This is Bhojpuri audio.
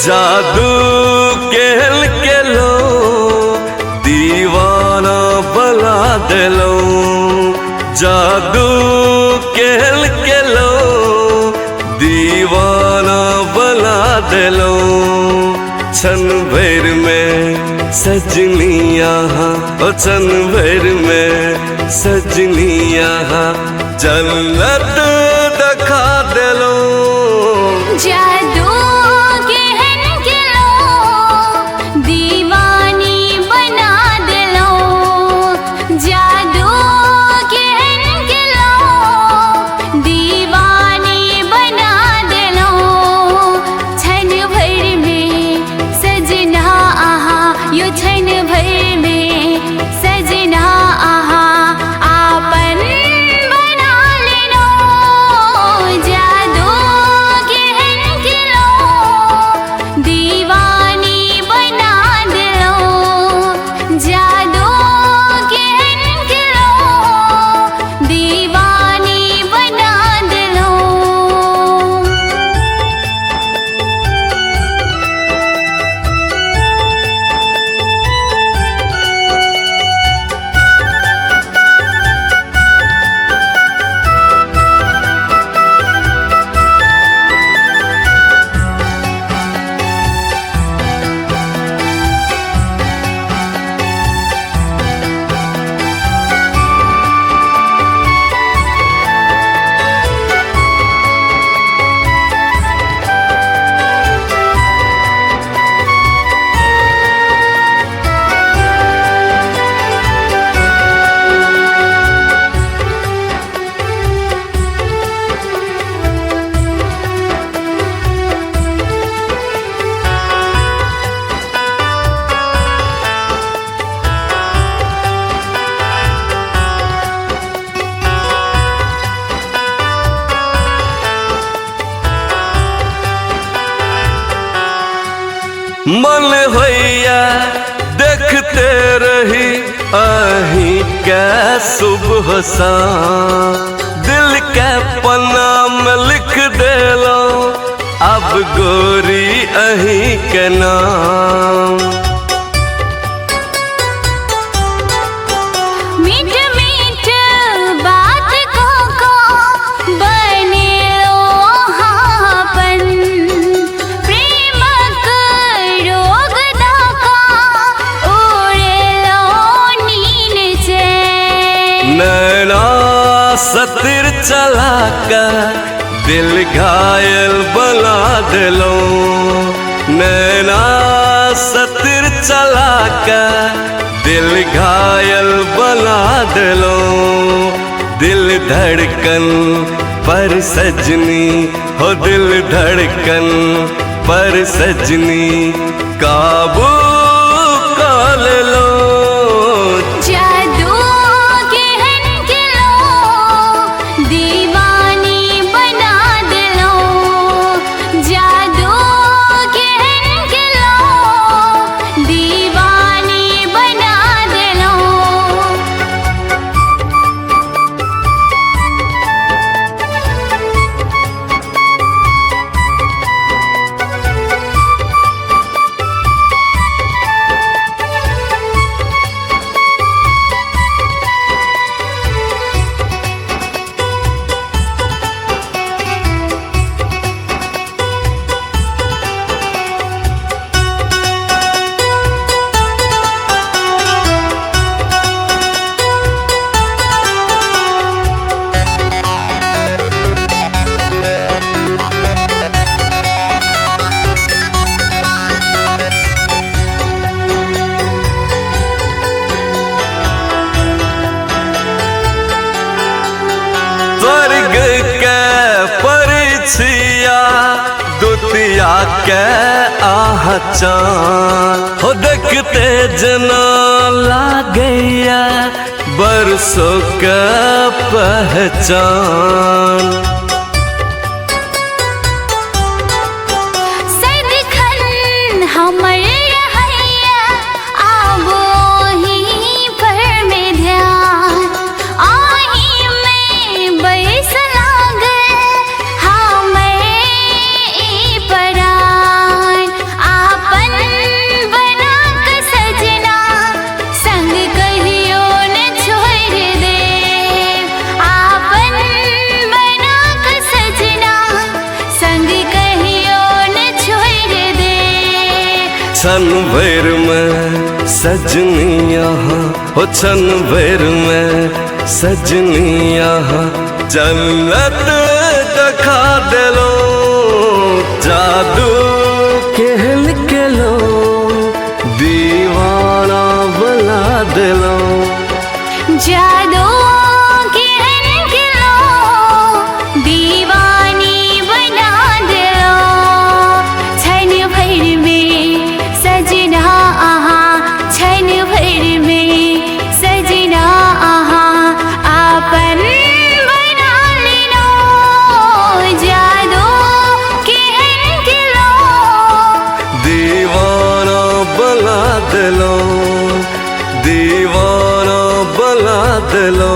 जादू खेल के लो दीवाना बना दे लो, जादू खेल के लो दीवाना बना दे लो। क्षण भर में सजनी यहाँ, ओ क्षण भर में सजनी यहाँ जन्नत दिखा दे लो। जादू कहन के लो दीवानी बना दे लो, जादू कहन के लो दीवानी बना दे लो। क्षण भर में सजना आहा, यो क्षण भर में सजना आहा आपन बना लेनो। जादू कहन के लो दीवानी बना दे लो, जादू कहन के लो दीवानी बना दे लो। मन होइया देखते रही अही के सुबह सा, दिल के पन्ना में लिख देलो अब गोरी अही के नाम। मीठ मीठ बात को बने लो हापन, प्रेमक रोग दाका उड़े लो नीन चैन। नैना सतिर चला कर दिल घायल बना दे लो, नैना सतिर चला कर दिल घायल बना दे लो। दिल धड़कन पर सजनी हो, दिल धड़कन पर सजनी काबू कर लो। जादू कहन के लो दीवानी बना दे लो, जादू कहन के लो दीवानी बना दे लो। स्वर्ग के परिछिया दुतिया के आहचान हो, देखते जना लागैया बरसों के पहचान। सदखन हमर रहैया आबो ही पर में ध्यान, आही में बैस लागल हमें ई परान। क्षण भर में सजनी यहाँ, हो क्षण भर में सजनी यहाँ जन्नत दिखा दिलो, जादू खेल के लो, दीवाना बना दिलो। जादू खेल के लो, दीवानी बना दिलो। क्षण भर में सजना आहा, क्षण भर में सजना आहा, आपन बना लेनो। जादू खेल के लो, दीवाना बना दिलो, दीवाना बना दिलो।